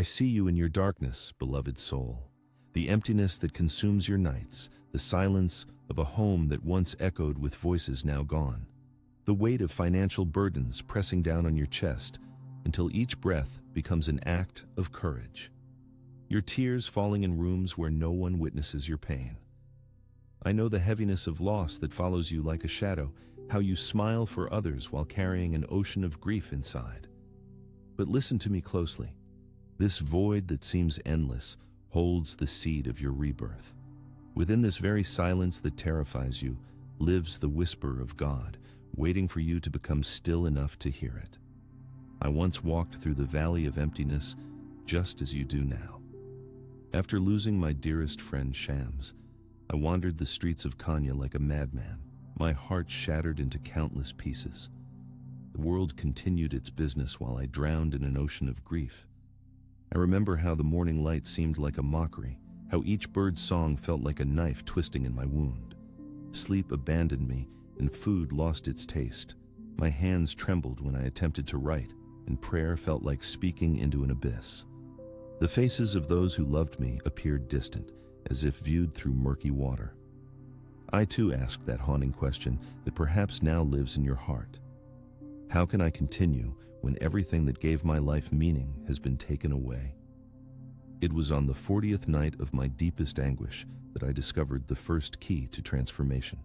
I see you in your darkness, beloved soul, the emptiness that consumes your nights, the silence of a home that once echoed with voices now gone, the weight of financial burdens pressing down on your chest until each breath becomes an act of courage. Your tears falling in rooms where no one witnesses your pain. I know the heaviness of loss that follows you like a shadow, how you smile for others while carrying an ocean of grief inside. But listen to me closely. This void that seems endless holds the seed of your rebirth. Within this very silence that terrifies you lives the whisper of God, waiting for you to become still enough to hear it. I once walked through the valley of emptiness just as you do now. After losing my dearest friend Shams, I wandered the streets of Kenya like a madman, my heart shattered into countless pieces. The world continued its business while I drowned in an ocean of grief. I remember how the morning light seemed like a mockery, how each bird's song felt like a knife twisting in my wound. Sleep abandoned me, and food lost its taste. My hands trembled when I attempted to write, and prayer felt like speaking into an abyss. The faces of those who loved me appeared distant, as if viewed through murky water. I too asked that haunting question that perhaps now lives in your heart. How can I continue when everything that gave my life meaning has been taken away? It was on the 40th night of my deepest anguish that I discovered the first key to transformation.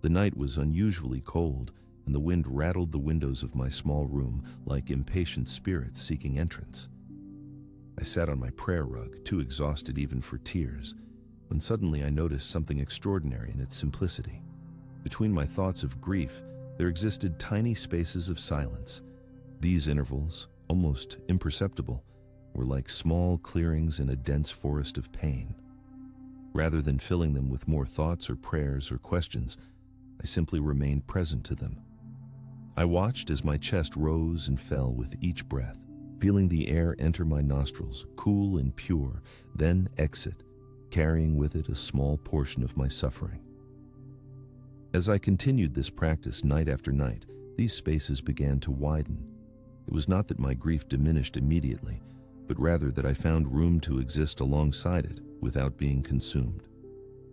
The night was unusually cold, and the wind rattled the windows of my small room like impatient spirits seeking entrance. I sat on my prayer rug, too exhausted even for tears, when suddenly I noticed something extraordinary in its simplicity. Between my thoughts of grief, there existed tiny spaces of silence. These intervals, almost imperceptible, were like small clearings in a dense forest of pain. Rather than filling them with more thoughts or prayers or questions, I simply remained present to them. I watched as my chest rose and fell with each breath, feeling the air enter my nostrils, cool and pure, then exit, carrying with it a small portion of my suffering. As I continued this practice night after night, these spaces began to widen. It was not that my grief diminished immediately, but rather that I found room to exist alongside it without being consumed.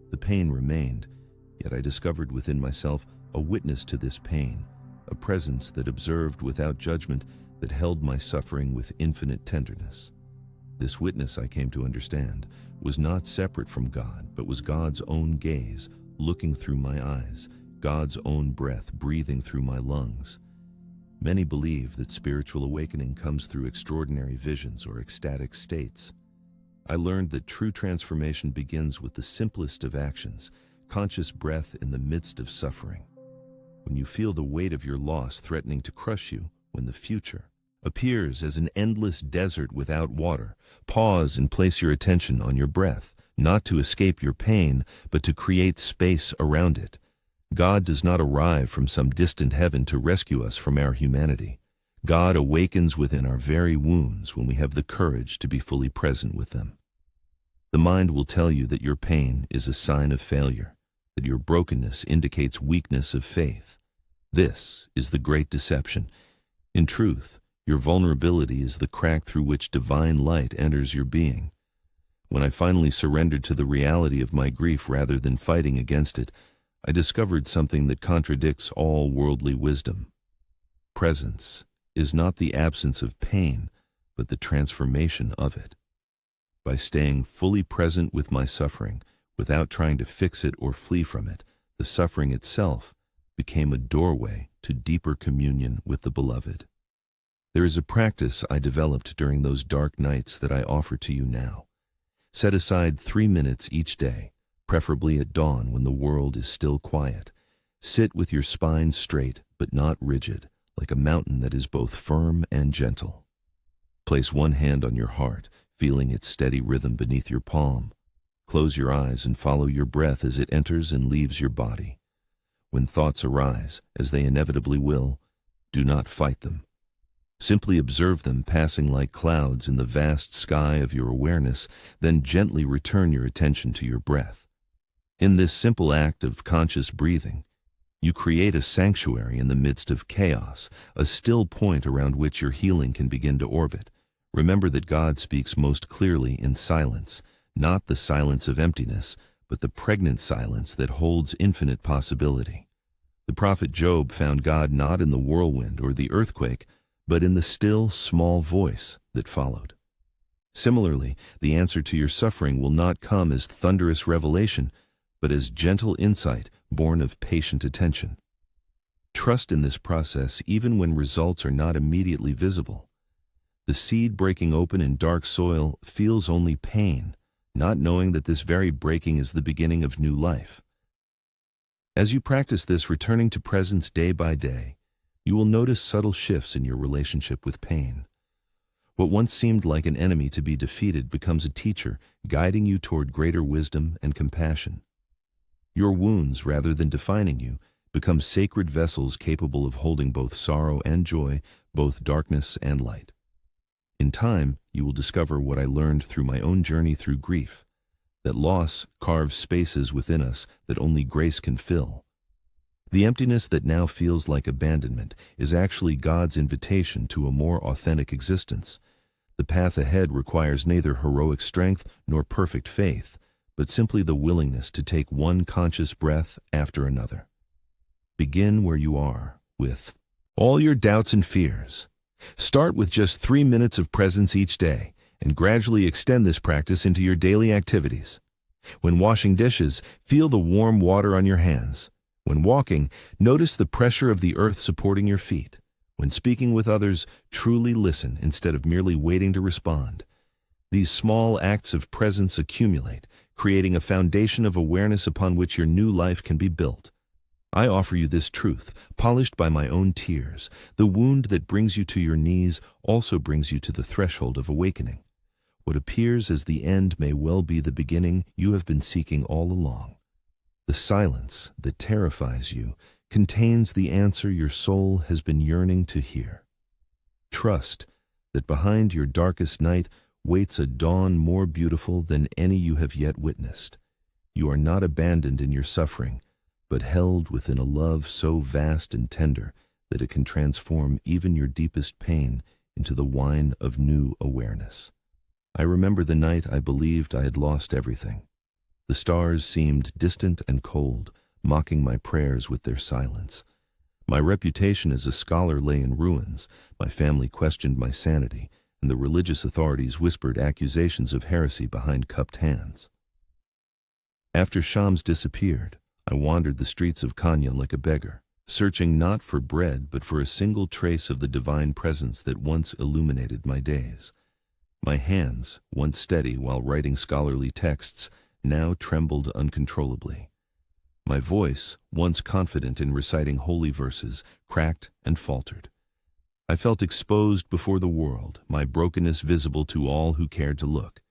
The pain remained, yet I discovered within myself a witness to this pain, a presence that observed without judgment, that held my suffering with infinite tenderness. This witness, I came to understand, was not separate from God, but was God's own gaze, looking through my eyes, God's own breath breathing through my lungs. Many believe that spiritual awakening comes through extraordinary visions or ecstatic states. I learned that true transformation begins with the simplest of actions, conscious breath in the midst of suffering. When you feel the weight of your loss threatening to crush you, when the future appears as an endless desert without water, pause and place your attention on your breath, not to escape your pain, but to create space around it. God does not arrive from some distant heaven to rescue us from our humanity. God awakens within our very wounds when we have the courage to be fully present with them. The mind will tell you that your pain is a sign of failure, that your brokenness indicates weakness of faith. This is the great deception. In truth, your vulnerability is the crack through which divine light enters your being. When I finally surrendered to the reality of my grief rather than fighting against it, I discovered something that contradicts all worldly wisdom. Presence is not the absence of pain, but the transformation of it. By staying fully present with my suffering, without trying to fix it or flee from it, the suffering itself became a doorway to deeper communion with the Beloved. There is a practice I developed during those dark nights that I offer to you now. Set aside 3 minutes each day, preferably at dawn when the world is still quiet. Sit with your spine straight but not rigid, like a mountain that is both firm and gentle. Place one hand on your heart, feeling its steady rhythm beneath your palm. Close your eyes and follow your breath as it enters and leaves your body. When thoughts arise, as they inevitably will, do not fight them. Simply observe them passing like clouds in the vast sky of your awareness, then gently return your attention to your breath. In this simple act of conscious breathing, you create a sanctuary in the midst of chaos, a still point around which your healing can begin to orbit, Remember that God speaks most clearly in silence, not the silence of emptiness, but the pregnant silence that holds infinite possibility. The prophet Job found God not in the whirlwind or the earthquake, but in the still, small voice that followed. Similarly, the answer to your suffering will not come as thunderous revelation, but as gentle insight born of patient attention. Trust in this process even when results are not immediately visible. The seed breaking open in dark soil feels only pain, not knowing that this very breaking is the beginning of new life. As you practice this returning to presence day by day, you will notice subtle shifts in your relationship with pain. What once seemed like an enemy to be defeated becomes a teacher, guiding you toward greater wisdom and compassion. Your wounds, rather than defining you, become sacred vessels capable of holding both sorrow and joy, both darkness and light. In time, you will discover what I learned through my own journey through grief, that loss carves spaces within us that only grace can fill. The emptiness that now feels like abandonment is actually God's invitation to a more authentic existence. The path ahead requires neither heroic strength nor perfect faith, but simply the willingness to take one conscious breath after another. Begin where you are, with all your doubts and fears. Start with just 3 minutes of presence each day, and gradually extend this practice into your daily activities. When washing dishes, feel the warm water on your hands. When walking, notice the pressure of the earth supporting your feet. When speaking with others, truly listen instead of merely waiting to respond. These small acts of presence accumulate, creating a foundation of awareness upon which your new life can be built. I offer you this truth, polished by my own tears. The wound that brings you to your knees also brings you to the threshold of awakening. What appears as the end may well be the beginning you have been seeking all along. The silence that terrifies you contains the answer your soul has been yearning to hear. Trust that behind your darkest night waits a dawn more beautiful than any you have yet witnessed. You are not abandoned in your suffering, but held within a love so vast and tender that it can transform even your deepest pain into the wine of new awareness. I remember the night I believed I had lost everything. The stars seemed distant and cold, mocking my prayers with their silence. My reputation as a scholar lay in ruins, my family questioned my sanity, and the religious authorities whispered accusations of heresy behind cupped hands. After Shams disappeared, I wandered the streets of Kanya like a beggar, searching not for bread but for a single trace of the divine presence that once illuminated my days. My hands, once steady while writing scholarly texts, now trembled uncontrollably. My voice, once confident in reciting holy verses, cracked and faltered. I felt exposed before the world, my brokenness visible to all who cared to look.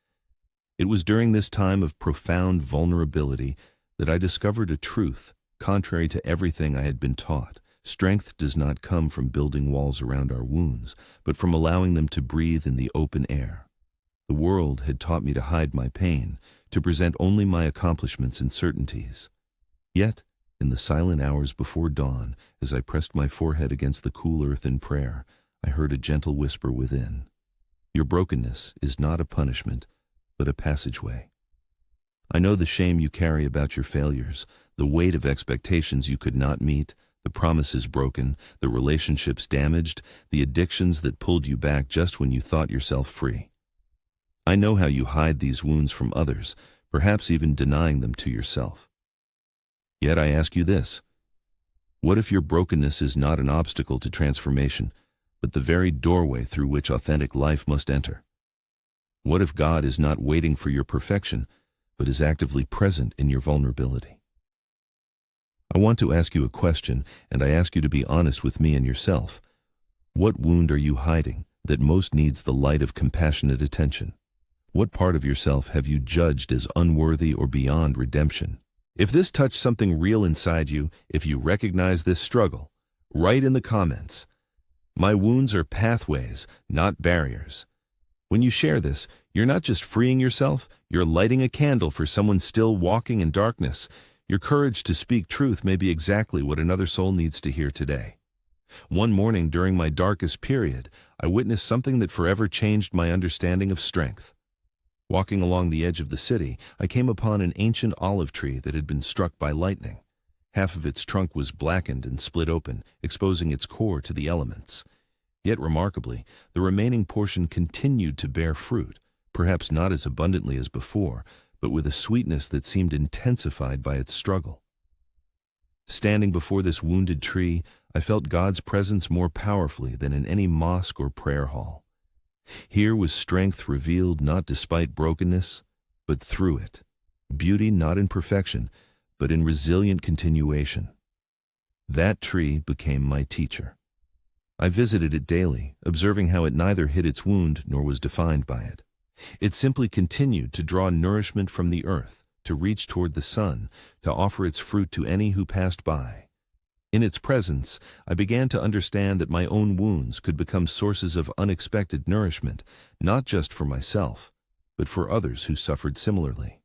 It was during this time of profound vulnerability that I discovered a truth, contrary to everything I had been taught. Strength does not come from building walls around our wounds, but from allowing them to breathe in the open air. The world had taught me to hide my pain, to present only my accomplishments and certainties. Yet, in the silent hours before dawn, as I pressed my forehead against the cool earth in prayer, I heard a gentle whisper within. Your brokenness is not a punishment, but a passageway. I know the shame you carry about your failures, the weight of expectations you could not meet, the promises broken, the relationships damaged, the addictions that pulled you back just when you thought yourself free. I know how you hide these wounds from others, perhaps even denying them to yourself. Yet I ask you this: what if your brokenness is not an obstacle to transformation, but the very doorway through which authentic life must enter? What if God is not waiting for your perfection, but is actively present in your vulnerability? I want to ask you a question, and I ask you to be honest with me and yourself. What wound are you hiding that most needs the light of compassionate attention? What part of yourself have you judged as unworthy or beyond redemption? If this touched something real inside you, if you recognize this struggle, write in the comments. My wounds are pathways, not barriers. When you share this, you're not just freeing yourself, you're lighting a candle for someone still walking in darkness. Your courage to speak truth may be exactly what another soul needs to hear today. One morning during my darkest period, I witnessed something that forever changed my understanding of strength. Walking along the edge of the city, I came upon an ancient olive tree that had been struck by lightning. Half of its trunk was blackened and split open, exposing its core to the elements. Yet remarkably, the remaining portion continued to bear fruit, perhaps not as abundantly as before, but with a sweetness that seemed intensified by its struggle. Standing before this wounded tree, I felt God's presence more powerfully than in any mosque or prayer hall. Here was strength revealed not despite brokenness, but through it. Beauty not in perfection, but in resilient continuation. That tree became my teacher. I visited it daily, observing how it neither hid its wound nor was defined by it. It simply continued to draw nourishment from the earth, to reach toward the sun, to offer its fruit to any who passed by. In its presence, I began to understand that my own wounds could become sources of unexpected nourishment, not just for myself, but for others who suffered similarly.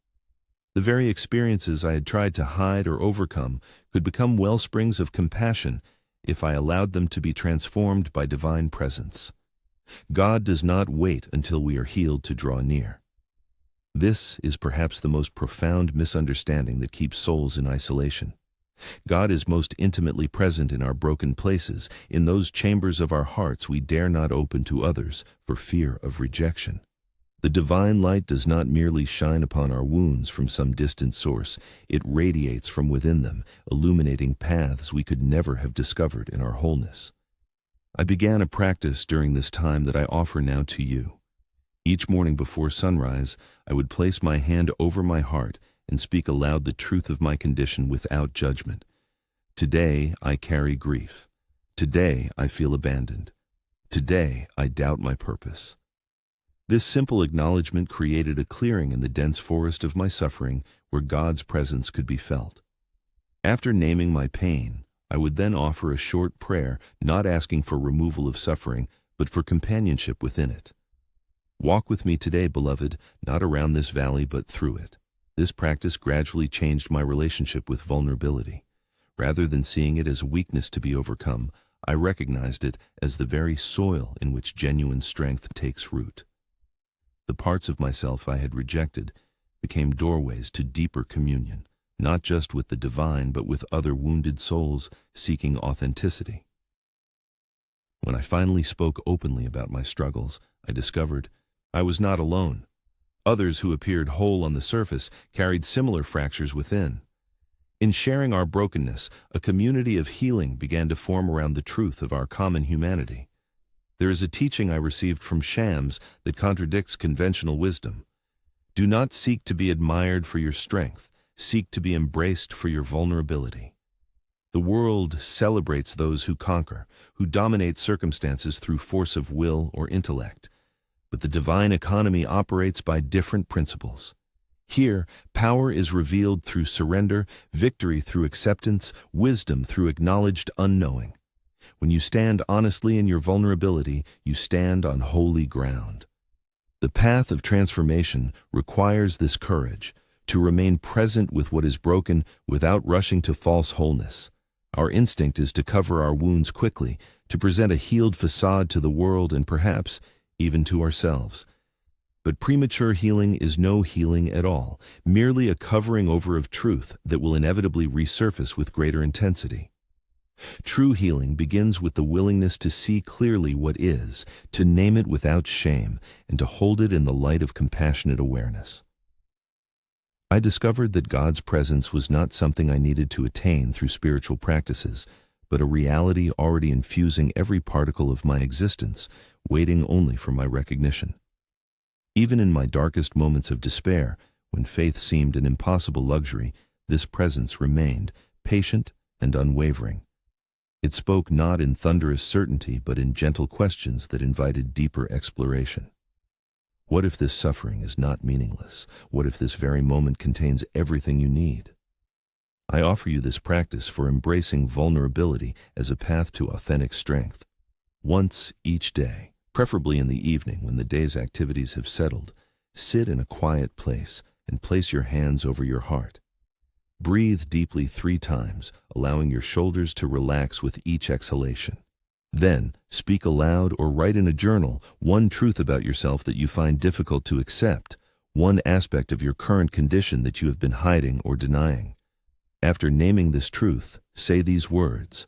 The very experiences I had tried to hide or overcome could become wellsprings of compassion if I allowed them to be transformed by divine presence. God does not wait until we are healed to draw near. This is perhaps the most profound misunderstanding that keeps souls in isolation. God is most intimately present in our broken places, in those chambers of our hearts we dare not open to others for fear of rejection. The divine light does not merely shine upon our wounds from some distant source, it radiates from within them, illuminating paths we could never have discovered in our wholeness. I began a practice during this time that I offer now to you. Each morning before sunrise, I would place my hand over my heart and speak aloud the truth of my condition without judgment. Today I carry grief. Today I feel abandoned. Today I doubt my purpose. This simple acknowledgement created a clearing in the dense forest of my suffering where God's presence could be felt. After naming my pain, I would then offer a short prayer, not asking for removal of suffering, but for companionship within it. Walk with me today, beloved, not around this valley, but through it. This practice gradually changed my relationship with vulnerability. Rather than seeing it as a weakness to be overcome, I recognized it as the very soil in which genuine strength takes root. The parts of myself I had rejected became doorways to deeper communion, not just with the divine, but with other wounded souls seeking authenticity. When I finally spoke openly about my struggles, I discovered I was not alone. Others who appeared whole on the surface carried similar fractures within. In sharing our brokenness, a community of healing began to form around the truth of our common humanity. There is a teaching I received from Shams that contradicts conventional wisdom. Do not seek to be admired for your strength, seek to be embraced for your vulnerability. The world celebrates those who conquer, who dominate circumstances through force of will or intellect. But the divine economy operates by different principles. Here, power is revealed through surrender, victory through acceptance, wisdom through acknowledged unknowing. When you stand honestly in your vulnerability, you stand on holy ground. The path of transformation requires this courage, to remain present with what is broken without rushing to false wholeness. Our instinct is to cover our wounds quickly, to present a healed facade to the world and perhaps even to ourselves. But premature healing is no healing at all, merely a covering over of truth that will inevitably resurface with greater intensity. True healing begins with the willingness to see clearly what is, to name it without shame, and to hold it in the light of compassionate awareness. I discovered that God's presence was not something I needed to attain through spiritual practices, but a reality already infusing every particle of my existence, waiting only for my recognition. Even in my darkest moments of despair, when faith seemed an impossible luxury, this presence remained, patient and unwavering. It spoke not in thunderous certainty, but in gentle questions that invited deeper exploration. What if this suffering is not meaningless? What if this very moment contains everything you need? I offer you this practice for embracing vulnerability as a path to authentic strength. Once each day, preferably in the evening when the day's activities have settled, sit in a quiet place and place your hands over your heart. Breathe deeply 3 times, allowing your shoulders to relax with each exhalation. Then, speak aloud or write in a journal one truth about yourself that you find difficult to accept, one aspect of your current condition that you have been hiding or denying. After naming this truth, say these words: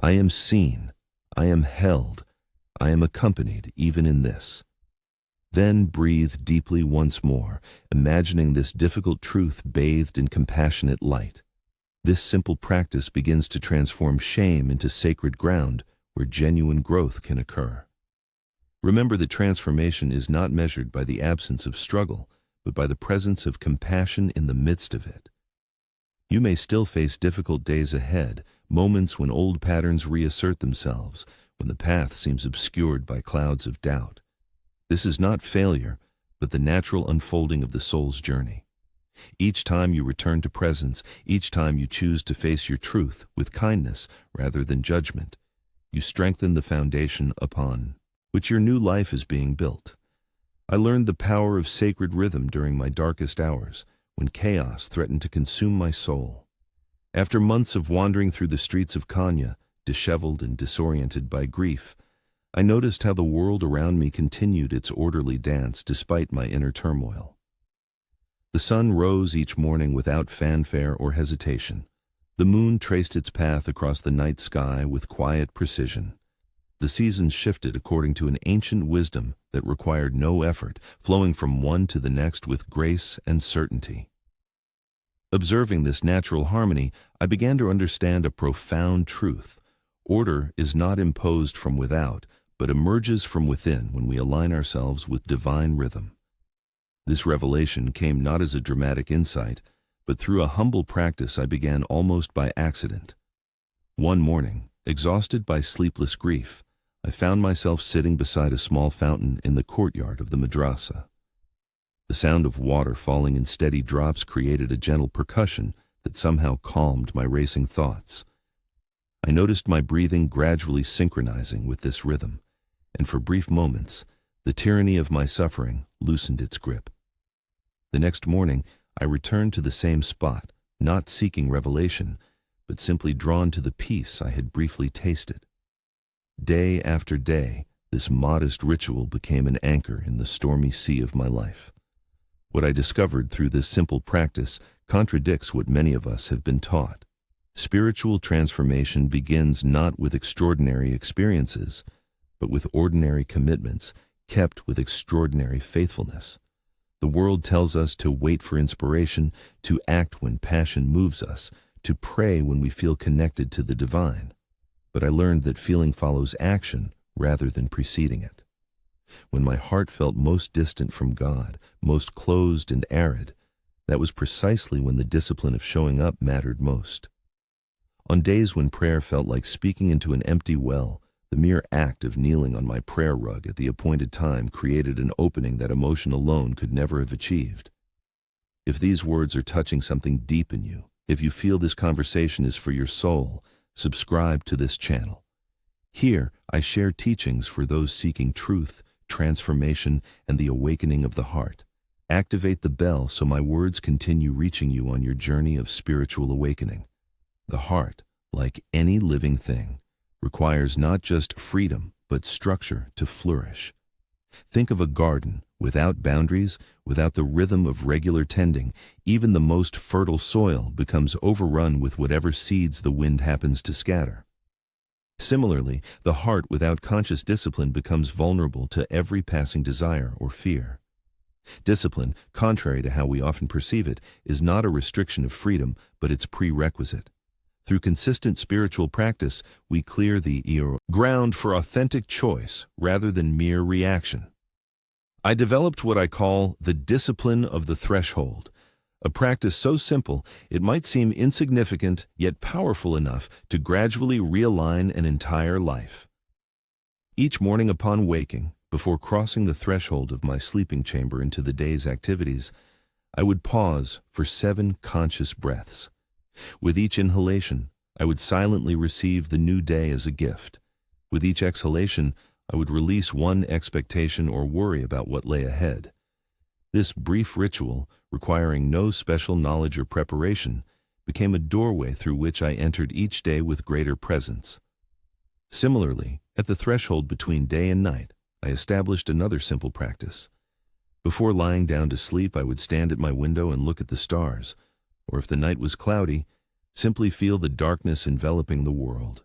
I am seen, I am held, I am accompanied even in this. Then breathe deeply once more, imagining this difficult truth bathed in compassionate light. This simple practice begins to transform shame into sacred ground where genuine growth can occur. Remember that transformation is not measured by the absence of struggle, but by the presence of compassion in the midst of it. You may still face difficult days ahead, moments when old patterns reassert themselves, when the path seems obscured by clouds of doubt. This is not failure, but the natural unfolding of the soul's journey. Each time you return to presence, each time you choose to face your truth with kindness rather than judgment, you strengthen the foundation upon which your new life is being built. I learned the power of sacred rhythm during my darkest hours, when chaos threatened to consume my soul. After months of wandering through the streets of Kenya, disheveled and disoriented by grief, I noticed how the world around me continued its orderly dance despite my inner turmoil. The sun rose each morning without fanfare or hesitation. The moon traced its path across the night sky with quiet precision. The seasons shifted according to an ancient wisdom that required no effort, flowing from one to the next with grace and certainty. Observing this natural harmony, I began to understand a profound truth. Order is not imposed from without, but emerges from within when we align ourselves with divine rhythm. This revelation came not as a dramatic insight, but through a humble practice I began almost by accident. One morning, exhausted by sleepless grief, I found myself sitting beside a small fountain in the courtyard of the madrasa. The sound of water falling in steady drops created a gentle percussion that somehow calmed my racing thoughts. I noticed my breathing gradually synchronizing with this rhythm, and for brief moments, the tyranny of my suffering loosened its grip. The next morning, I returned to the same spot, not seeking revelation, but simply drawn to the peace I had briefly tasted. Day after day, this modest ritual became an anchor in the stormy sea of my life. What I discovered through this simple practice contradicts what many of us have been taught. Spiritual transformation begins not with extraordinary experiences, but with ordinary commitments kept with extraordinary faithfulness. The world tells us to wait for inspiration, to act when passion moves us, to pray when we feel connected to the divine. But I learned that feeling follows action rather than preceding it. When my heart felt most distant from God, most closed and arid, that was precisely when the discipline of showing up mattered most. On days when prayer felt like speaking into an empty well, the mere act of kneeling on my prayer rug at the appointed time created an opening that emotion alone could never have achieved. If these words are touching something deep in you, if you feel this conversation is for your soul, subscribe to this channel. Here, I share teachings for those seeking truth, transformation, and the awakening of the heart. Activate the bell so my words continue reaching you on your journey of spiritual awakening. The heart, like any living thing, requires not just freedom, but structure to flourish. Think of a garden. Without boundaries, without the rhythm of regular tending, even the most fertile soil becomes overrun with whatever seeds the wind happens to scatter. Similarly, the heart without conscious discipline becomes vulnerable to every passing desire or fear. Discipline, contrary to how we often perceive it, is not a restriction of freedom, but its prerequisite. Through consistent spiritual practice, we clear the ground for authentic choice rather than mere reaction. I developed what I call the discipline of the threshold, a practice so simple it might seem insignificant yet powerful enough to gradually realign an entire life. Each morning upon waking, before crossing the threshold of my sleeping chamber into the day's activities, I would pause for 7 conscious breaths. With each inhalation, I would silently receive the new day as a gift. With each exhalation, I would release one expectation or worry about what lay ahead. This brief ritual, requiring no special knowledge or preparation, became a doorway through which I entered each day with greater presence. Similarly, at the threshold between day and night, I established another simple practice. Before lying down to sleep, I would stand at my window and look at the stars, or if the night was cloudy, simply feel the darkness enveloping the world.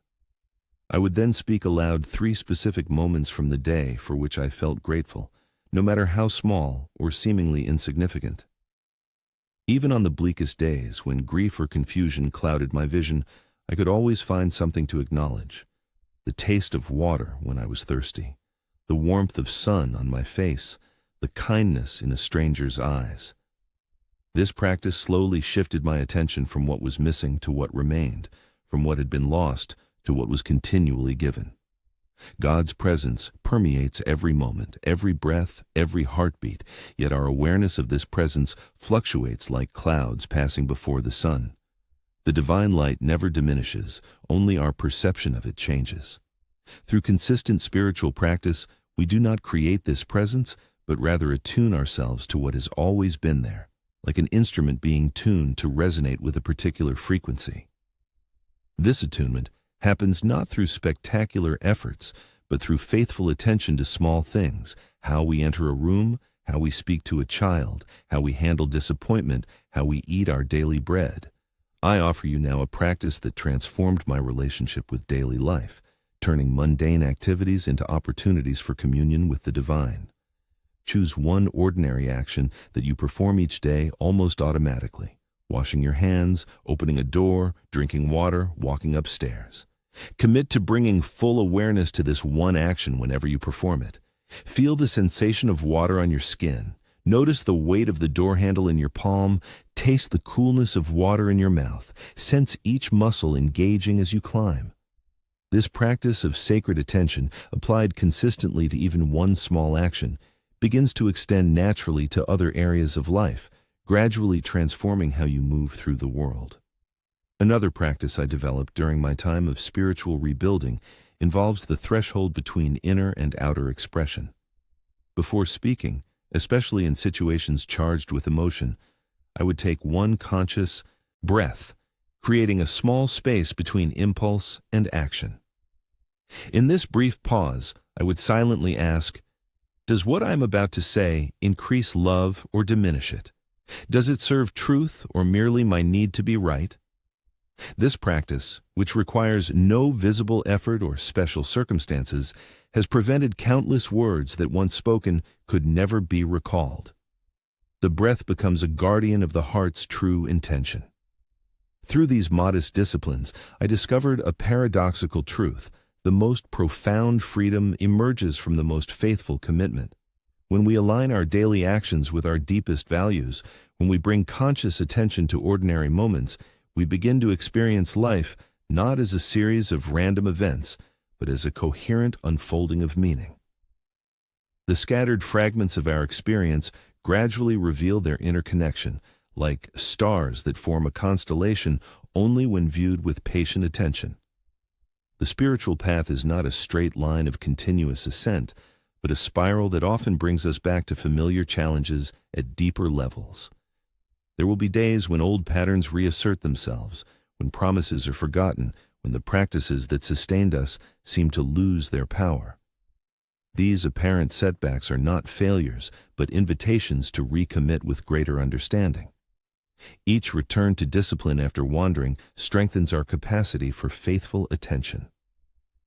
I would then speak aloud 3 specific moments from the day for which I felt grateful, no matter how small or seemingly insignificant. Even on the bleakest days, when grief or confusion clouded my vision, I could always find something to acknowledge. The taste of water when I was thirsty, the warmth of sun on my face, the kindness in a stranger's eyes. This practice slowly shifted my attention from what was missing to what remained, from what had been lost to what was continually given. God's presence permeates every moment, every breath, every heartbeat, yet our awareness of this presence fluctuates like clouds passing before the sun. The divine light never diminishes, only our perception of it changes. Through consistent spiritual practice, we do not create this presence, but rather attune ourselves to what has always been there, like an instrument being tuned to resonate with a particular frequency. This attunement happens not through spectacular efforts, but through faithful attention to small things: how we enter a room, how we speak to a child, how we handle disappointment, how we eat our daily bread. I offer you now a practice that transformed my relationship with daily life, turning mundane activities into opportunities for communion with the divine. Choose one ordinary action that you perform each day almost automatically: washing your hands, opening a door, drinking water, walking upstairs. Commit to bringing full awareness to this one action whenever you perform it. Feel the sensation of water on your skin. Notice the weight of the door handle in your palm. Taste the coolness of water in your mouth. Sense each muscle engaging as you climb. This practice of sacred attention, applied consistently to even one small action, begins to extend naturally to other areas of life, gradually transforming how you move through the world. Another practice I developed during my time of spiritual rebuilding involves the threshold between inner and outer expression. Before speaking, especially in situations charged with emotion, I would take one conscious breath, creating a small space between impulse and action. In this brief pause, I would silently ask, does what I am about to say increase love or diminish it? Does it serve truth or merely my need to be right? This practice, which requires no visible effort or special circumstances, has prevented countless words that once spoken could never be recalled. The breath becomes a guardian of the heart's true intention. Through these modest disciplines, I discovered a paradoxical truth: the most profound freedom emerges from the most faithful commitment. When we align our daily actions with our deepest values, when we bring conscious attention to ordinary moments, we begin to experience life not as a series of random events, but as a coherent unfolding of meaning. The scattered fragments of our experience gradually reveal their interconnection, like stars that form a constellation only when viewed with patient attention. The spiritual path is not a straight line of continuous ascent, but a spiral that often brings us back to familiar challenges at deeper levels. There will be days when old patterns reassert themselves, when promises are forgotten, when the practices that sustained us seem to lose their power. These apparent setbacks are not failures, but invitations to recommit with greater understanding. Each return to discipline after wandering strengthens our capacity for faithful attention.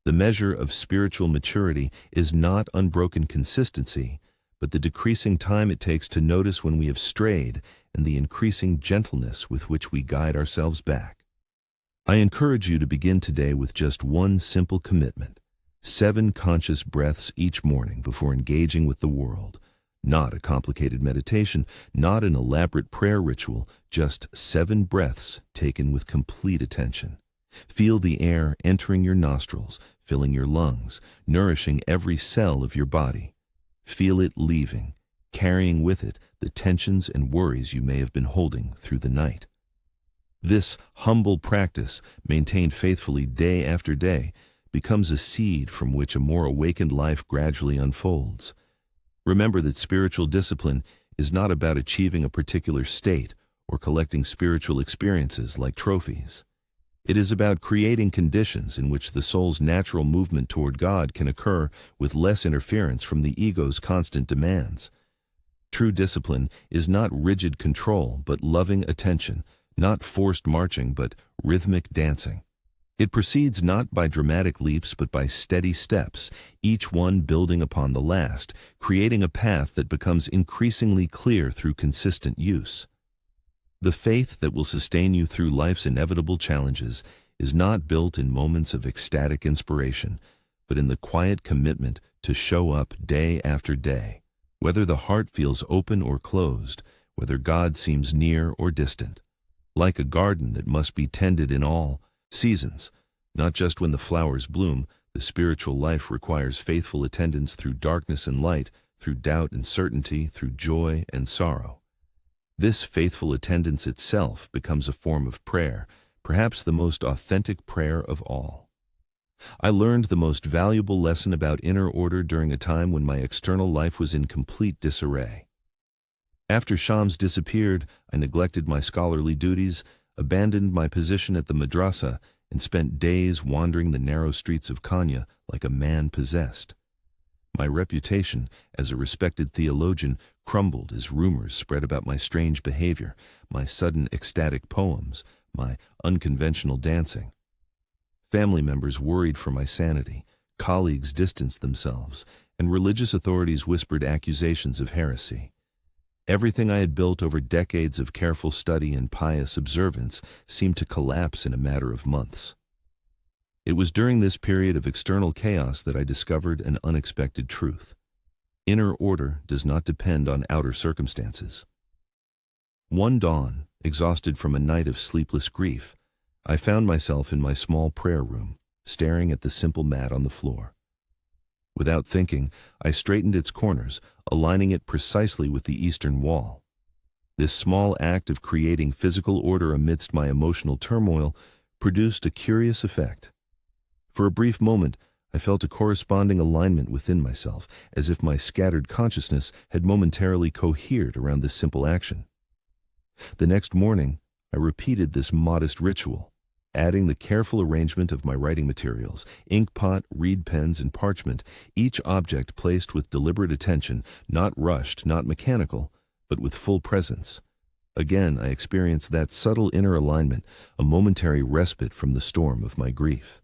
The measure of spiritual maturity is not unbroken consistency, but the decreasing time it takes to notice when we have strayed and the increasing gentleness with which we guide ourselves back. I encourage you to begin today with just one simple commitment: 7 conscious breaths each morning before engaging with the world. Not a complicated meditation, not an elaborate prayer ritual, just 7 breaths taken with complete attention. Feel the air entering your nostrils, filling your lungs, nourishing every cell of your body. Feel it leaving, carrying with it the tensions and worries you may have been holding through the night. This humble practice, maintained faithfully day after day, becomes a seed from which a more awakened life gradually unfolds. Remember that spiritual discipline is not about achieving a particular state or collecting spiritual experiences like trophies. It is about creating conditions in which the soul's natural movement toward God can occur with less interference from the ego's constant demands. True discipline is not rigid control, but loving attention, not forced marching, but rhythmic dancing. It proceeds not by dramatic leaps, but by steady steps, each one building upon the last, creating a path that becomes increasingly clear through consistent use. The faith that will sustain you through life's inevitable challenges is not built in moments of ecstatic inspiration, but in the quiet commitment to show up day after day, whether the heart feels open or closed, whether God seems near or distant. Like a garden that must be tended in all seasons, not just when the flowers bloom, the spiritual life requires faithful attendance through darkness and light, through doubt and certainty, through joy and sorrow. This faithful attendance itself becomes a form of prayer, perhaps the most authentic prayer of all. I learned the most valuable lesson about inner order during a time when my external life was in complete disarray. After Shams disappeared, I neglected my scholarly duties, abandoned my position at the madrasa, and spent days wandering the narrow streets of Konya like a man possessed. My reputation as a respected theologian crumbled as rumors spread about my strange behavior, my sudden ecstatic poems, my unconventional dancing. Family members worried for my sanity, colleagues distanced themselves, and religious authorities whispered accusations of heresy. Everything I had built over decades of careful study and pious observance seemed to collapse in a matter of months. It was during this period of external chaos that I discovered an unexpected truth. Inner order does not depend on outer circumstances. One dawn, exhausted from a night of sleepless grief, I found myself in my small prayer room, staring at the simple mat on the floor. Without thinking, I straightened its corners, aligning it precisely with the eastern wall. This small act of creating physical order amidst my emotional turmoil produced a curious effect. For a brief moment, I felt a corresponding alignment within myself, as if my scattered consciousness had momentarily cohered around this simple action. The next morning, I repeated this modest ritual, adding the careful arrangement of my writing materials, ink pot, reed pens, and parchment, each object placed with deliberate attention, not rushed, not mechanical, but with full presence. Again, I experienced that subtle inner alignment, a momentary respite from the storm of my grief.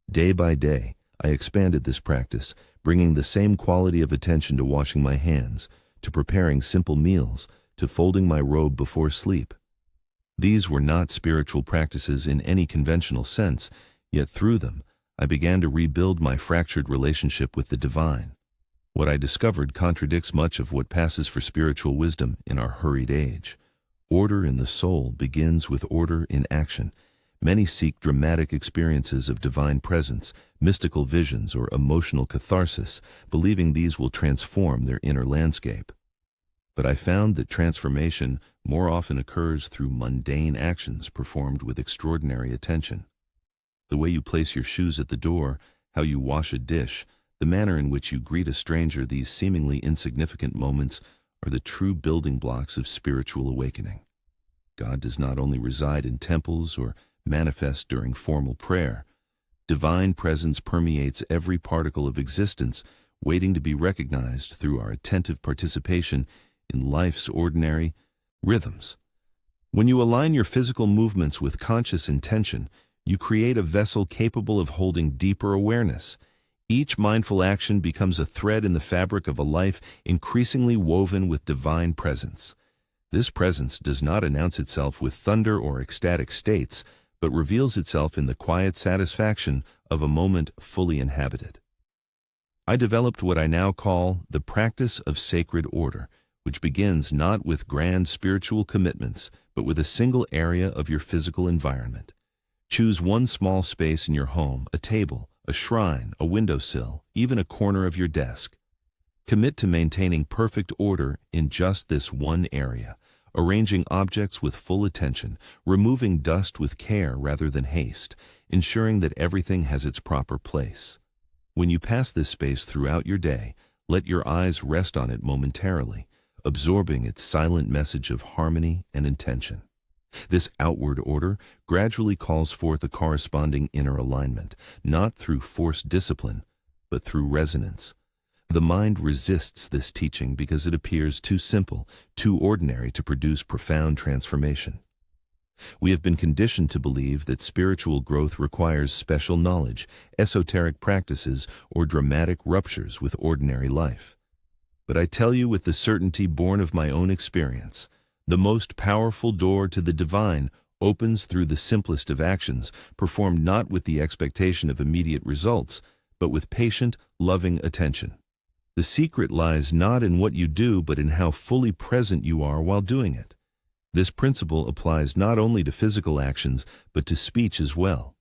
Day by day, I expanded this practice, bringing the same quality of attention to washing my hands, to preparing simple meals, to folding my robe before sleep. These were not spiritual practices in any conventional sense, yet through them, I began to rebuild my fractured relationship with the divine. What I discovered contradicts much of what passes for spiritual wisdom in our hurried age. Order in the soul begins with order in action. Many seek dramatic experiences of divine presence, mystical visions, or emotional catharsis, believing these will transform their inner landscape. But I found that transformation more often occurs through mundane actions performed with extraordinary attention. The way you place your shoes at the door, how you wash a dish, the manner in which you greet a stranger, these seemingly insignificant moments are the true building blocks of spiritual awakening. God does not only reside in temples or manifest during formal prayer. Divine presence permeates every particle of existence, waiting to be recognized through our attentive participation in life's ordinary rhythms. When you align your physical movements with conscious intention, you create a vessel capable of holding deeper awareness. Each mindful action becomes a thread in the fabric of a life increasingly woven with divine presence. This presence does not announce itself with thunder or ecstatic states, but reveals itself in the quiet satisfaction of a moment fully inhabited. I developed what I now call the practice of sacred order, which begins not with grand spiritual commitments, but with a single area of your physical environment. Choose one small space in your home, a table, a shrine, a windowsill, even a corner of your desk. Commit to maintaining perfect order in just this one area, arranging objects with full attention, removing dust with care rather than haste, ensuring that everything has its proper place. When you pass this space throughout your day, let your eyes rest on it momentarily, absorbing its silent message of harmony and intention. This outward order gradually calls forth a corresponding inner alignment, not through forced discipline, but through resonance. The mind resists this teaching because it appears too simple, too ordinary to produce profound transformation. We have been conditioned to believe that spiritual growth requires special knowledge, esoteric practices, or dramatic ruptures with ordinary life. But I tell you with the certainty born of my own experience, the most powerful door to the divine opens through the simplest of actions, performed not with the expectation of immediate results, but with patient, loving attention. The secret lies not in what you do, but in how fully present you are while doing it. This principle applies not only to physical actions, but to speech as well.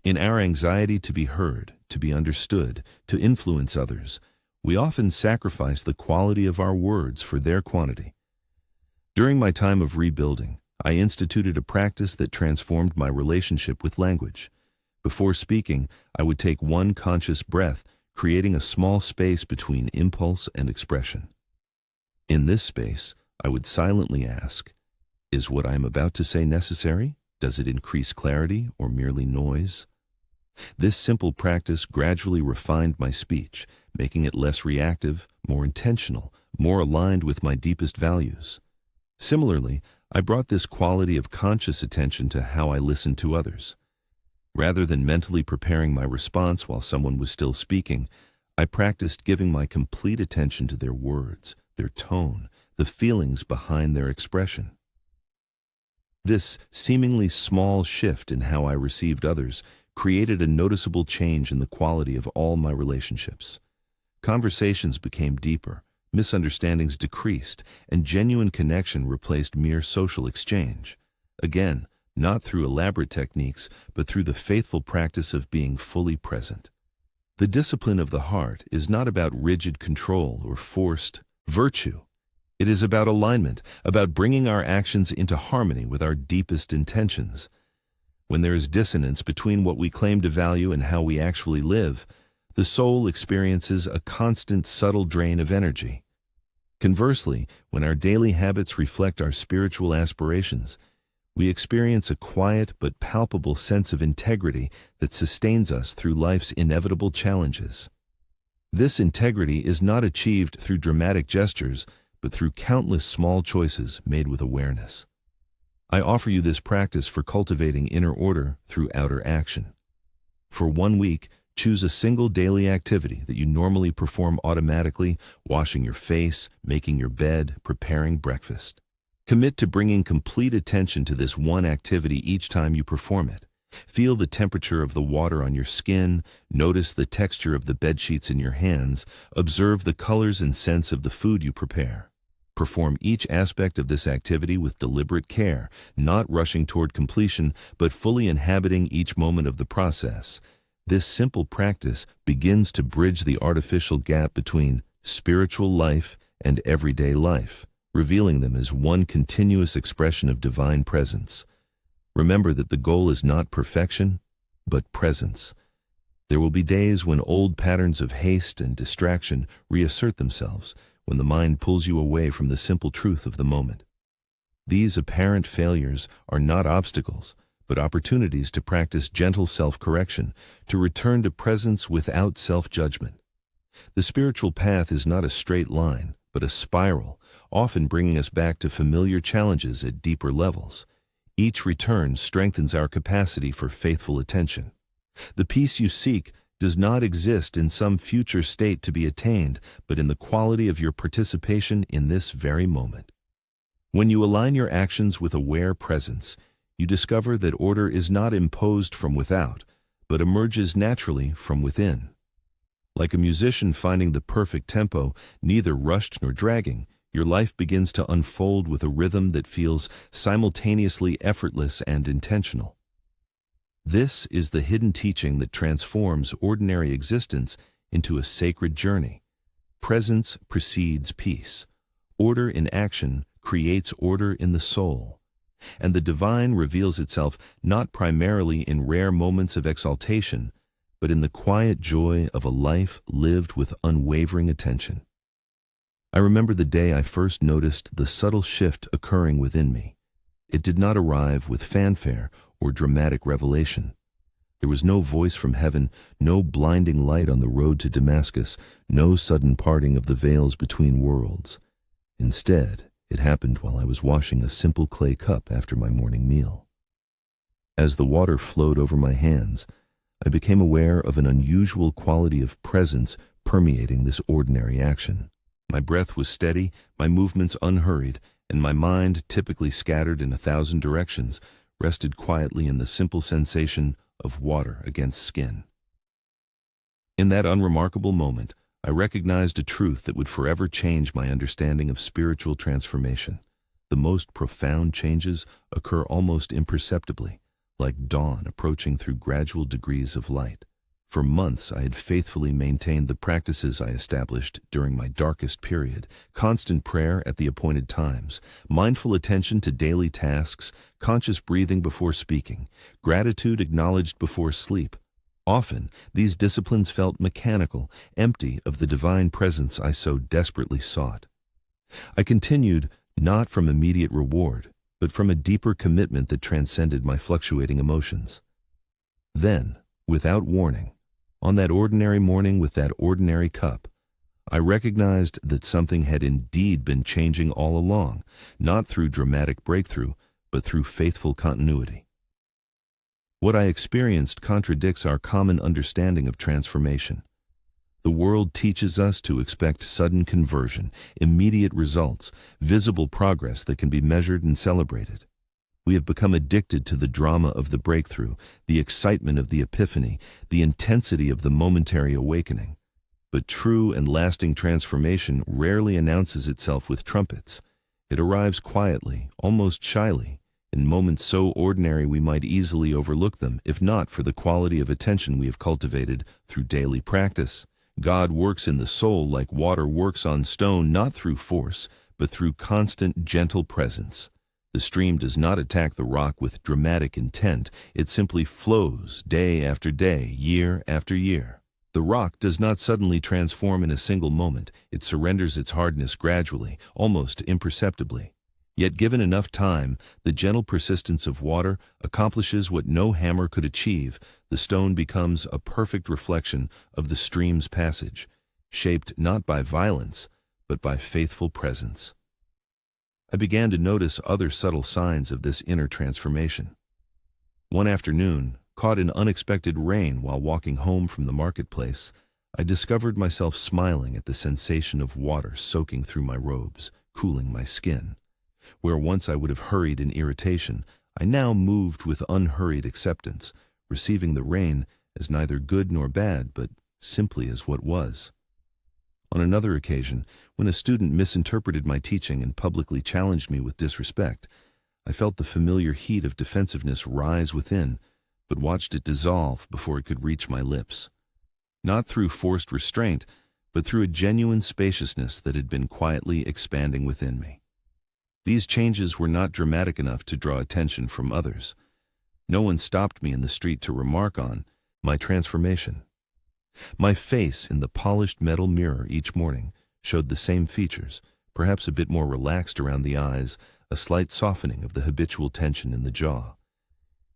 In our anxiety to be heard, to be understood, to influence others, we often sacrifice the quality of our words for their quantity. During my time of rebuilding, I instituted a practice that transformed my relationship with language. Before speaking, I would take one conscious breath, creating a small space between impulse and expression. In this space, I would silently ask, is what I am about to say necessary? Does it increase clarity or merely noise? This simple practice gradually refined my speech, making it less reactive, more intentional, more aligned with my deepest values. Similarly, I brought this quality of conscious attention to how I listened to others. Rather than mentally preparing my response while someone was still speaking, I practiced giving my complete attention to their words, their tone, the feelings behind their expression. This seemingly small shift in how I received others created a noticeable change in the quality of all my relationships. Conversations became deeper, misunderstandings decreased, and genuine connection replaced mere social exchange. Again, not through elaborate techniques, but through the faithful practice of being fully present. The discipline of the heart is not about rigid control or forced virtue. It is about alignment, about bringing our actions into harmony with our deepest intentions. When there is dissonance between what we claim to value and how we actually live, the soul experiences a constant subtle drain of energy. Conversely, when our daily habits reflect our spiritual aspirations, we experience a quiet but palpable sense of integrity that sustains us through life's inevitable challenges. This integrity is not achieved through dramatic gestures, but through countless small choices made with awareness. I offer you this practice for cultivating inner order through outer action. For 1 week, choose a single daily activity that you normally perform automatically: washing your face, making your bed, preparing breakfast. Commit to bringing complete attention to this one activity each time you perform it. Feel the temperature of the water on your skin, notice the texture of the bedsheets in your hands, observe the colors and scents of the food you prepare. Perform each aspect of this activity with deliberate care, not rushing toward completion, but fully inhabiting each moment of the process. This simple practice begins to bridge the artificial gap between spiritual life and everyday life, revealing them as one continuous expression of divine presence. Remember that the goal is not perfection, but presence. There will be days when old patterns of haste and distraction reassert themselves, when the mind pulls you away from the simple truth of the moment. These apparent failures are not obstacles, but opportunities to practice gentle self-correction, to return to presence without self-judgment. The spiritual path is not a straight line, but a spiral, often bringing us back to familiar challenges at deeper levels. Each return strengthens our capacity for faithful attention. The peace you seek does not exist in some future state to be attained, but in the quality of your participation in this very moment. When you align your actions with aware presence, you discover that order is not imposed from without, but emerges naturally from within. Like a musician finding the perfect tempo, neither rushed nor dragging, your life begins to unfold with a rhythm that feels simultaneously effortless and intentional. This is the hidden teaching that transforms ordinary existence into a sacred journey. Presence precedes peace. Order in action creates order in the soul. And the divine reveals itself not primarily in rare moments of exaltation, but in the quiet joy of a life lived with unwavering attention. I remember the day I first noticed the subtle shift occurring within me. It did not arrive with fanfare or dramatic revelation. There was no voice from heaven, no blinding light on the road to Damascus, no sudden parting of the veils between worlds. Instead, it happened while I was washing a simple clay cup after my morning meal. As the water flowed over my hands, I became aware of an unusual quality of presence permeating this ordinary action. My breath was steady, my movements unhurried, and my mind, typically scattered in 1,000 directions, rested quietly in the simple sensation of water against skin. In that unremarkable moment, I recognized a truth that would forever change my understanding of spiritual transformation. The most profound changes occur almost imperceptibly, like dawn approaching through gradual degrees of light. For months, I had faithfully maintained the practices I established during my darkest period: constant prayer at the appointed times, mindful attention to daily tasks, conscious breathing before speaking, gratitude acknowledged before sleep. Often, these disciplines felt mechanical, empty of the divine presence I so desperately sought. I continued not from immediate reward, but from a deeper commitment that transcended my fluctuating emotions. Then, without warning, on that ordinary morning with that ordinary cup, I recognized that something had indeed been changing all along, not through dramatic breakthrough, but through faithful continuity. What I experienced contradicts our common understanding of transformation. The world teaches us to expect sudden conversion, immediate results, visible progress that can be measured and celebrated. We have become addicted to the drama of the breakthrough, the excitement of the epiphany, the intensity of the momentary awakening. But true and lasting transformation rarely announces itself with trumpets. It arrives quietly, almost shyly, in moments so ordinary we might easily overlook them, if not for the quality of attention we have cultivated through daily practice. God works in the soul like water works on stone, not through force, but through constant, gentle presence. The stream does not attack the rock with dramatic intent. It simply flows day after day, year after year. The rock does not suddenly transform in a single moment. It surrenders its hardness gradually, almost imperceptibly. Yet given enough time, the gentle persistence of water accomplishes what no hammer could achieve. The stone becomes a perfect reflection of the stream's passage, shaped not by violence, but by faithful presence. I began to notice other subtle signs of this inner transformation. One afternoon, caught in unexpected rain while walking home from the marketplace, I discovered myself smiling at the sensation of water soaking through my robes, cooling my skin. Where once I would have hurried in irritation, I now moved with unhurried acceptance, receiving the rain as neither good nor bad, but simply as what was. On another occasion, when a student misinterpreted my teaching and publicly challenged me with disrespect, I felt the familiar heat of defensiveness rise within, but watched it dissolve before it could reach my lips. Not through forced restraint, but through a genuine spaciousness that had been quietly expanding within me. These changes were not dramatic enough to draw attention from others. No one stopped me in the street to remark on my transformation. My face in the polished metal mirror each morning showed the same features, perhaps a bit more relaxed around the eyes, a slight softening of the habitual tension in the jaw.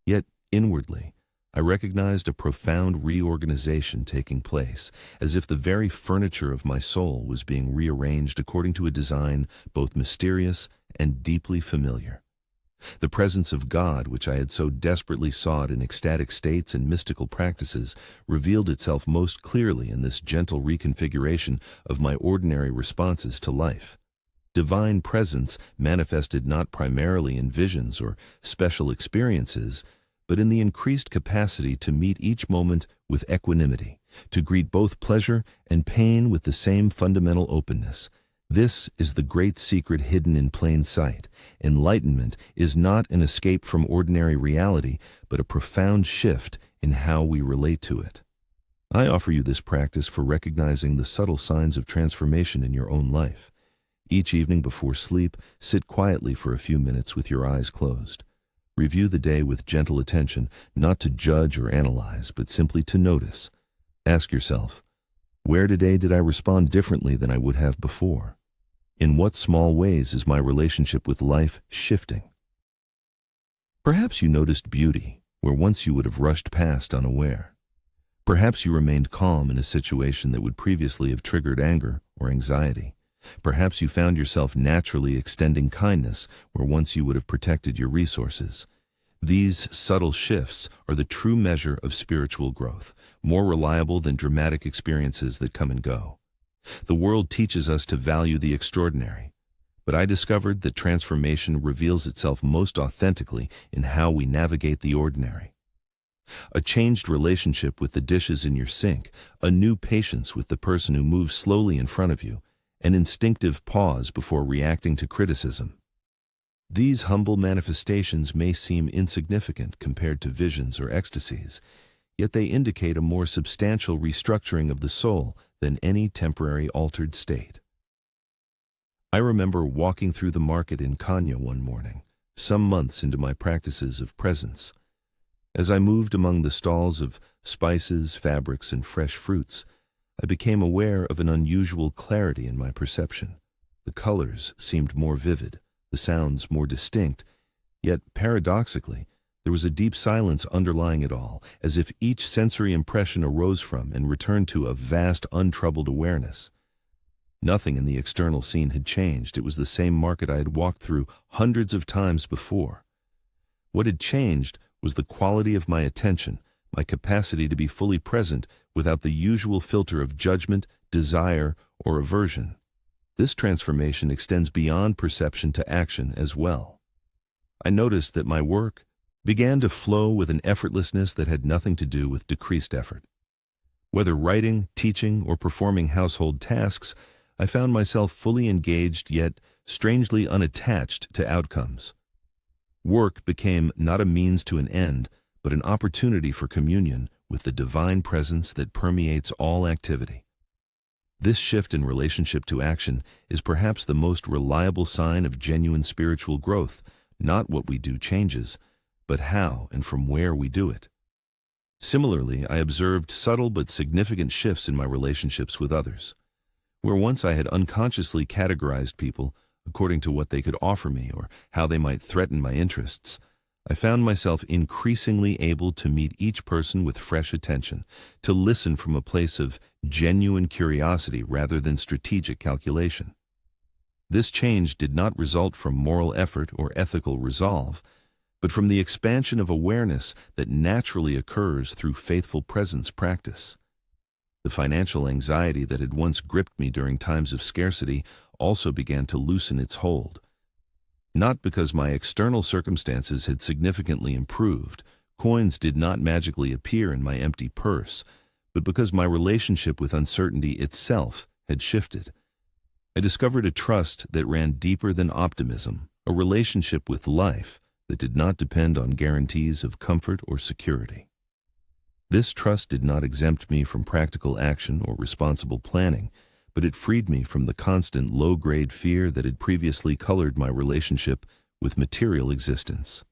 Yet, inwardly, I recognized a profound reorganization taking place, as if the very furniture of my soul was being rearranged according to a design both mysterious and deeply familiar. The presence of God, which I had so desperately sought in ecstatic states and mystical practices, revealed itself most clearly in this gentle reconfiguration of my ordinary responses to life. Divine presence manifested not primarily in visions or special experiences, but in the increased capacity to meet each moment with equanimity, to greet both pleasure and pain with the same fundamental openness. This is the great secret hidden in plain sight. Enlightenment is not an escape from ordinary reality, but a profound shift in how we relate to it. I offer you this practice for recognizing the subtle signs of transformation in your own life. Each evening before sleep, sit quietly for a few minutes with your eyes closed. Review the day with gentle attention, not to judge or analyze, but simply to notice. Ask yourself, where today did I respond differently than I would have before? In what small ways is my relationship with life shifting? Perhaps you noticed beauty where once you would have rushed past unaware. Perhaps you remained calm in a situation that would previously have triggered anger or anxiety. Perhaps you found yourself naturally extending kindness where once you would have protected your resources. These subtle shifts are the true measure of spiritual growth, more reliable than dramatic experiences that come and go. The world teaches us to value the extraordinary, but I discovered that transformation reveals itself most authentically in how we navigate the ordinary. A changed relationship with the dishes in your sink, a new patience with the person who moves slowly in front of you, an instinctive pause before reacting to criticism. These humble manifestations may seem insignificant compared to visions or ecstasies, yet they indicate a more substantial restructuring of the soul than any temporary altered state. I remember walking through the market in Kenya one morning, some months into my practices of presence. As I moved among the stalls of spices, fabrics, and fresh fruits, I became aware of an unusual clarity in my perception. The colors seemed more vivid, the sounds more distinct, yet paradoxically, there was a deep silence underlying it all, as if each sensory impression arose from and returned to a vast, untroubled awareness. Nothing in the external scene had changed. It was the same market I had walked through hundreds of times before. What had changed was the quality of my attention, my capacity to be fully present without the usual filter of judgment, desire, or aversion. This transformation extends beyond perception to action as well. I noticed that my work began to flow with an effortlessness that had nothing to do with decreased effort. Whether writing, teaching, or performing household tasks, I found myself fully engaged yet strangely unattached to outcomes. Work became not a means to an end, but an opportunity for communion with the divine presence that permeates all activity. This shift in relationship to action is perhaps the most reliable sign of genuine spiritual growth. Not what we do changes, but how and from where we do it. Similarly, I observed subtle but significant shifts in my relationships with others. Where once I had unconsciously categorized people according to what they could offer me or how they might threaten my interests, I found myself increasingly able to meet each person with fresh attention, to listen from a place of genuine curiosity rather than strategic calculation. This change did not result from moral effort or ethical resolve, but from the expansion of awareness that naturally occurs through faithful presence practice. The financial anxiety that had once gripped me during times of scarcity also began to loosen its hold. Not because my external circumstances had significantly improved, coins did not magically appear in my empty purse, but because my relationship with uncertainty itself had shifted. I discovered a trust that ran deeper than optimism, a relationship with life that did not depend on guarantees of comfort or security. This trust did not exempt me from practical action or responsible planning, but it freed me from the constant low-grade fear that had previously colored my relationship with material existence.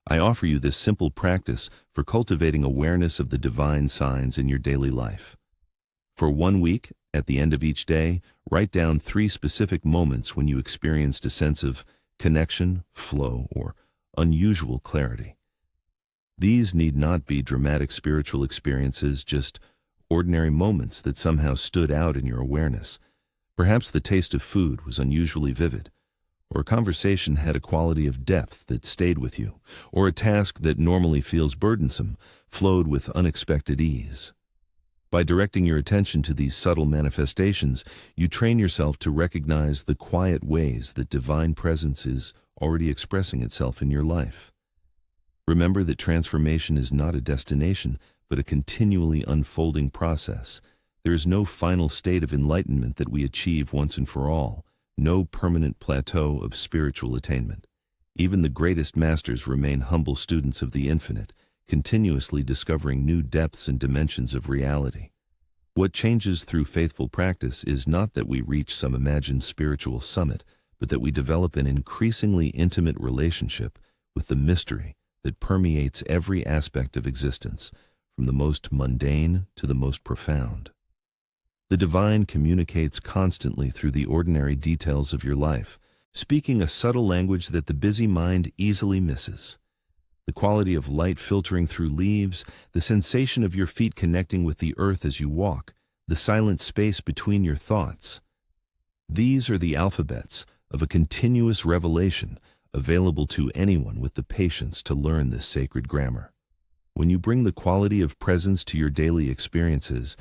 I offer you this simple practice for cultivating awareness of the divine signs in your daily life. For 1 week, at the end of each day, write down 3 specific moments when you experienced a sense of connection, flow, or unusual clarity. These need not be dramatic spiritual experiences, just ordinary moments that somehow stood out in your awareness. Perhaps the taste of food was unusually vivid, or a conversation had a quality of depth that stayed with you, or a task that normally feels burdensome flowed with unexpected ease. By directing your attention to these subtle manifestations, you train yourself to recognize the quiet ways that divine presence is already expressing itself in your life. Remember that transformation is not a destination, but a continually unfolding process. There is no final state of enlightenment that we achieve once and for all, no permanent plateau of spiritual attainment. Even the greatest masters remain humble students of the infinite, continuously discovering new depths and dimensions of reality. What changes through faithful practice is not that we reach some imagined spiritual summit, but that we develop an increasingly intimate relationship with the mystery that permeates every aspect of existence, from the most mundane to the most profound. The divine communicates constantly through the ordinary details of your life, speaking a subtle language that the busy mind easily misses. The quality of light filtering through leaves, the sensation of your feet connecting with the earth as you walk, the silent space between your thoughts. These are the alphabets of a continuous revelation available to anyone with the patience to learn this sacred grammar. When you bring the quality of presence to your daily experiences,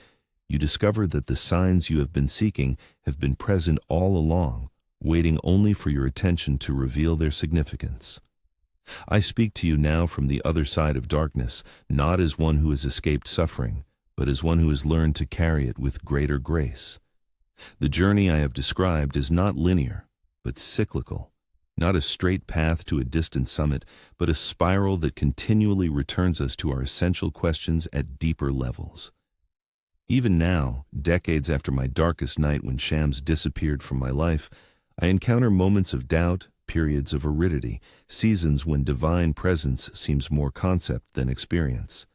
you discover that the signs you have been seeking have been present all along, waiting only for your attention to reveal their significance. I speak to you now from the other side of darkness, not as one who has escaped suffering, but as one who has learned to carry it with greater grace. The journey I have described is not linear, but cyclical, not a straight path to a distant summit, but a spiral that continually returns us to our essential questions at deeper levels. Even now, decades after my darkest night when Shams disappeared from my life, I encounter moments of doubt, periods of aridity, seasons when divine presence seems more concept than experience.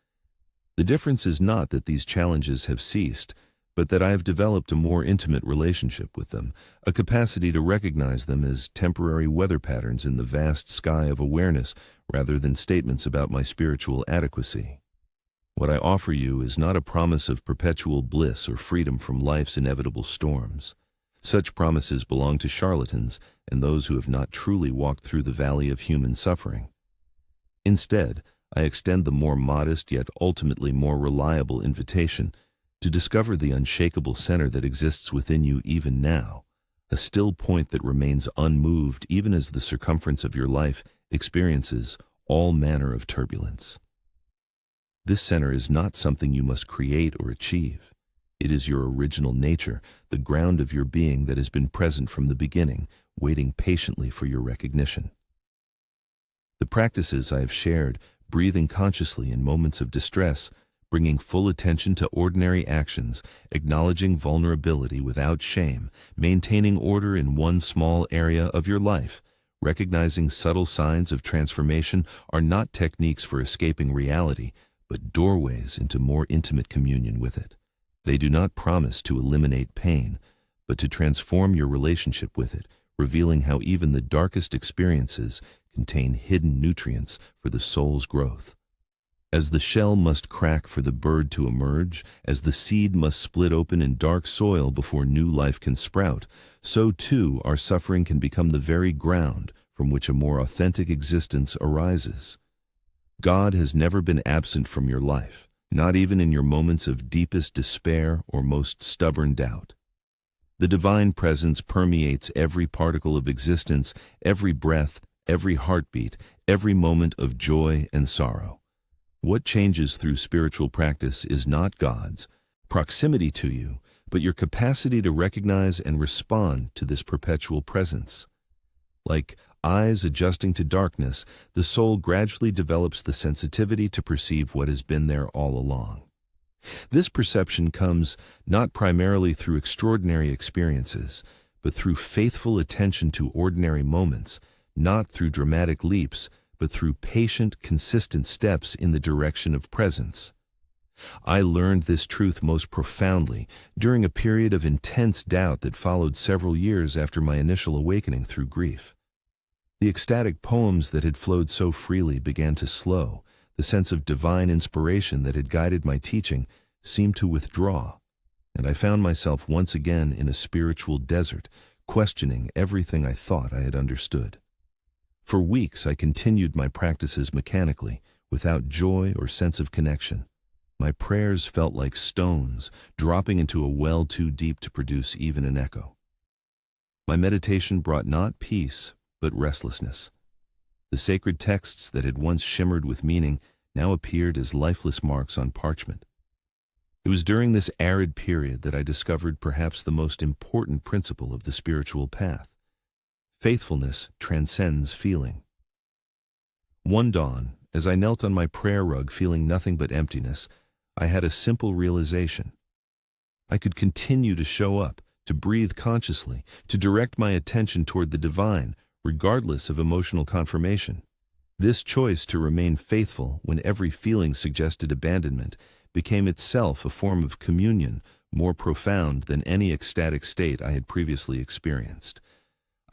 The difference is not that these challenges have ceased, but that I have developed a more intimate relationship with them, a capacity to recognize them as temporary weather patterns in the vast sky of awareness rather than statements about my spiritual adequacy. What I offer you is not a promise of perpetual bliss or freedom from life's inevitable storms. Such promises belong to charlatans and those who have not truly walked through the valley of human suffering. Instead, I extend the more modest yet ultimately more reliable invitation to discover the unshakable center that exists within you even now, a still point that remains unmoved even as the circumference of your life experiences all manner of turbulence. This center is not something you must create or achieve. It is your original nature, the ground of your being that has been present from the beginning, waiting patiently for your recognition. The practices I have shared, breathing consciously in moments of distress, bringing full attention to ordinary actions, acknowledging vulnerability without shame, maintaining order in one small area of your life, recognizing subtle signs of transformation are not techniques for escaping reality, but doorways into more intimate communion with it. They do not promise to eliminate pain, but to transform your relationship with it, revealing how even the darkest experiences contain hidden nutrients for the soul's growth. As the shell must crack for the bird to emerge, as the seed must split open in dark soil before new life can sprout, so too our suffering can become the very ground from which a more authentic existence arises. God has never been absent from your life, not even in your moments of deepest despair or most stubborn doubt. The divine presence permeates every particle of existence, every breath, every heartbeat, every moment of joy and sorrow. What changes through spiritual practice is not God's proximity to you, but your capacity to recognize and respond to this perpetual presence. Like eyes adjusting to darkness, the soul gradually develops the sensitivity to perceive what has been there all along. This perception comes not primarily through extraordinary experiences, but through faithful attention to ordinary moments, not through dramatic leaps, but through patient, consistent steps in the direction of presence. I learned this truth most profoundly during a period of intense doubt that followed several years after my initial awakening through grief. The ecstatic poems that had flowed so freely began to slow. The sense of divine inspiration that had guided my teaching seemed to withdraw, and I found myself once again in a spiritual desert, questioning everything I thought I had understood. For weeks I continued my practices mechanically, without joy or sense of connection. My prayers felt like stones, dropping into a well too deep to produce even an echo. My meditation brought not peace, but restlessness. The sacred texts that had once shimmered with meaning now appeared as lifeless marks on parchment. It was during this arid period that I discovered perhaps the most important principle of the spiritual path. Faithfulness transcends feeling. One dawn, as I knelt on my prayer rug feeling nothing but emptiness, I had a simple realization. I could continue to show up, to breathe consciously, to direct my attention toward the divine, regardless of emotional confirmation. This choice to remain faithful when every feeling suggested abandonment became itself a form of communion more profound than any ecstatic state I had previously experienced.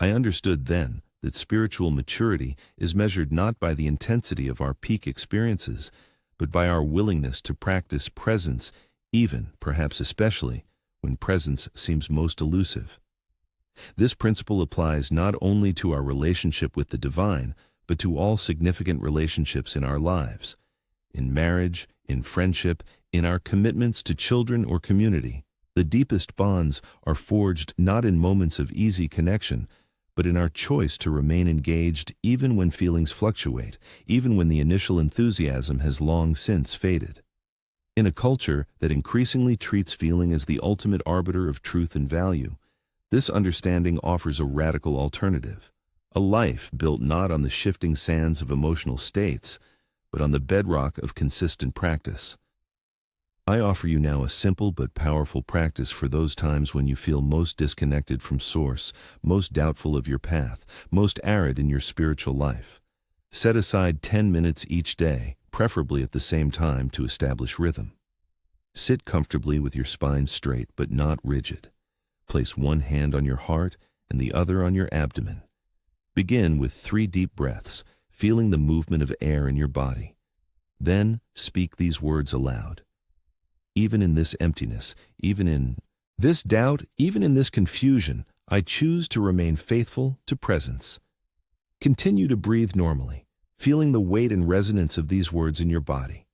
I understood then that spiritual maturity is measured not by the intensity of our peak experiences, but by our willingness to practice presence, even, perhaps especially, when presence seems most elusive. This principle applies not only to our relationship with the divine, but to all significant relationships in our lives, in marriage, in friendship, in our commitments to children or community. The deepest bonds are forged not in moments of easy connection, but in our choice to remain engaged even when feelings fluctuate, even when the initial enthusiasm has long since faded. In a culture that increasingly treats feeling as the ultimate arbiter of truth and value, this understanding offers a radical alternative, a life built not on the shifting sands of emotional states, but on the bedrock of consistent practice. I offer you now a simple but powerful practice for those times when you feel most disconnected from Source, most doubtful of your path, most arid in your spiritual life. Set aside 10 minutes each day, preferably at the same time, to establish rhythm. Sit comfortably with your spine straight but not rigid. Place one hand on your heart and the other on your abdomen. Begin with 3 deep breaths, feeling the movement of air in your body. Then speak these words aloud. Even in this emptiness, even in this doubt, even in this confusion, I choose to remain faithful to presence. Continue to breathe normally, feeling the weight and resonance of these words in your body.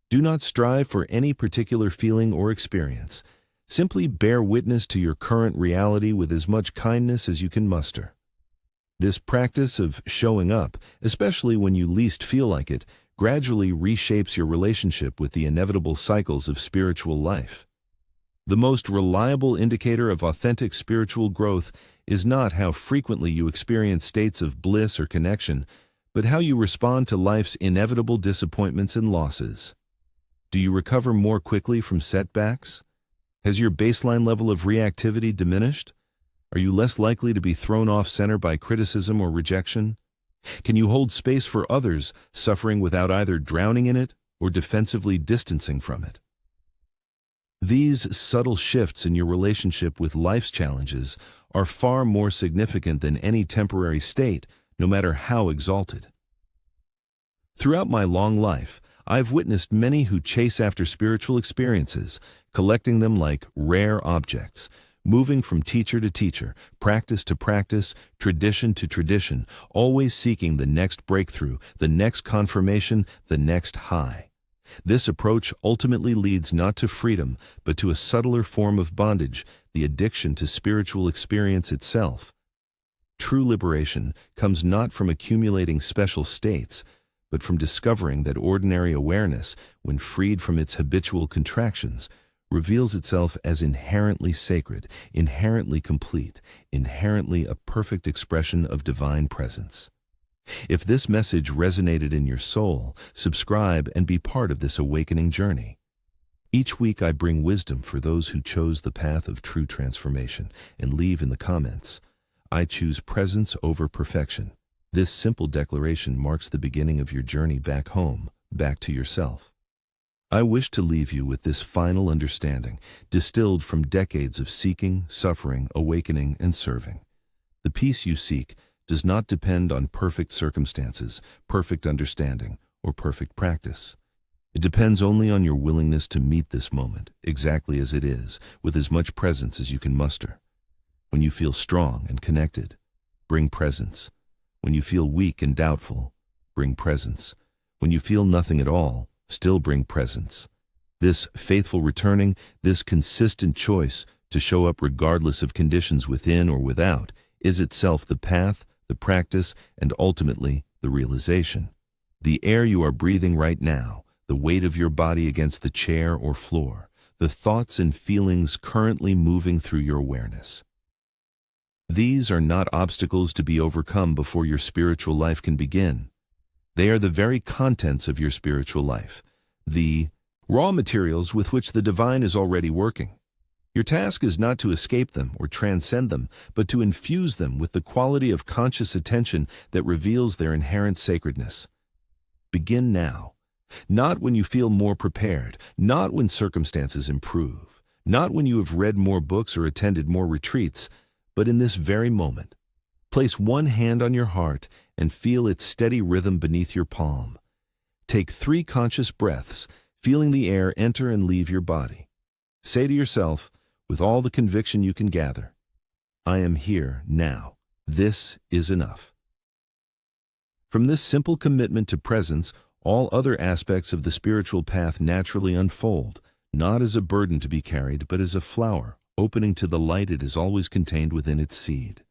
Do not strive for any particular feeling or experience. Simply bear witness to your current reality with as much kindness as you can muster. This practice of showing up, especially when you least feel like it, gradually reshapes your relationship with the inevitable cycles of spiritual life. The most reliable indicator of authentic spiritual growth is not how frequently you experience states of bliss or connection, but how you respond to life's inevitable disappointments and losses. Do you recover more quickly from setbacks? Has your baseline level of reactivity diminished? Are you less likely to be thrown off center by criticism or rejection? Can you hold space for others suffering without either drowning in it or defensively distancing from it? These subtle shifts in your relationship with life's challenges are far more significant than any temporary state, no matter how exalted. Throughout my long life, I've witnessed many who chase after spiritual experiences, collecting them like rare objects, moving from teacher to teacher, practice to practice, tradition to tradition, always seeking the next breakthrough, the next confirmation, the next high. This approach ultimately leads not to freedom, but to a subtler form of bondage, the addiction to spiritual experience itself. True liberation comes not from accumulating special states, but from discovering that ordinary awareness, when freed from its habitual contractions, reveals itself as inherently sacred, inherently complete, inherently a perfect expression of divine presence. If this message resonated in your soul, subscribe and be part of this awakening journey. Each week I bring wisdom for those who chose the path of true transformation, and leave in the comments, I choose presence over perfection. This simple declaration marks the beginning of your journey back home, back to yourself. I wish to leave you with this final understanding, distilled from decades of seeking, suffering, awakening, and serving. The peace you seek does not depend on perfect circumstances, perfect understanding, or perfect practice. It depends only on your willingness to meet this moment, exactly as it is, with as much presence as you can muster. When you feel strong and connected, bring presence. When you feel weak and doubtful, bring presence. When you feel nothing at all, still bring presence. This faithful returning, this consistent choice to show up regardless of conditions within or without, is itself the path, the practice, and ultimately the realization. The air you are breathing right now, the weight of your body against the chair or floor, the thoughts and feelings currently moving through your awareness. These are not obstacles to be overcome before your spiritual life can begin. They are the very contents of your spiritual life, the raw materials with which the divine is already working. Your task is not to escape them or transcend them, but to infuse them with the quality of conscious attention that reveals their inherent sacredness. Begin now, not when you feel more prepared, not when circumstances improve, not when you have read more books or attended more retreats, but in this very moment. Place one hand on your heart and feel its steady rhythm beneath your palm. Take 3 conscious breaths, feeling the air enter and leave your body. Say to yourself, with all the conviction you can gather, I am here now. This is enough. From this simple commitment to presence, all other aspects of the spiritual path naturally unfold, not as a burden to be carried, but as a flower, opening to the light it has always contained within its seed.